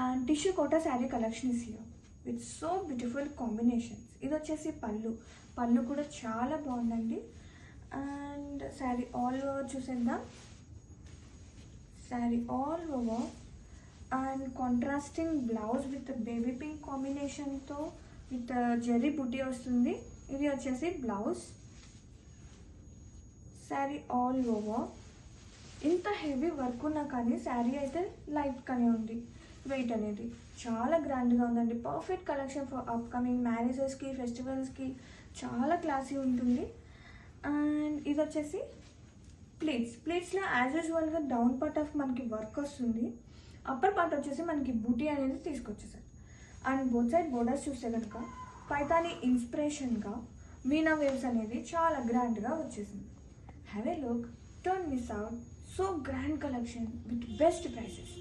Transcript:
And tissue Kota sari collection is here with so beautiful combinations. ఇది వచ్చేసి పళ్ళు కూడా చాలా బాగుందండి. అండ్ శారీ ఆల్ ఓవర్ చూసేద్దాం. Sari all over and contrasting blouse with baby pink కాంబినేషన్తో విత్ జెర్రీ బుట్టి వస్తుంది. ఇది వచ్చేసి బ్లౌజ్. శారీ ఆల్ ఓవర్ ఇంత హెవీ వర్క్ ఉన్నా కానీ శారీ అయితే లైట్గానే ఉంది. వెయిట్ అనేది చాలా గ్రాండ్గా ఉందండి. పర్ఫెక్ట్ కలెక్షన్ ఫర్ అప్కమింగ్ మ్యారేజెస్కి, ఫెస్టివల్స్కి చాలా క్లాసీ ఉంటుంది. అండ్ ఇది వచ్చేసి ప్లీట్స్లో యాజ్ యూజువల్గా డౌన్ పార్ట్ ఆఫ్ మనకి వర్క్ వస్తుంది. అప్పర్ పార్ట్ వచ్చేసి మనకి బూటీ అనేది తీసుకొచ్చేసారు. అండ్ బోత్ సైడ్ బోర్డర్స్ చూస్తే కనుక పైతాని ఇన్స్పిరేషన్గా మీనా వేవ్స్ అనేది చాలా గ్రాండ్గా వచ్చేసింది. Have a look, don't miss out. So grand collection with best prices.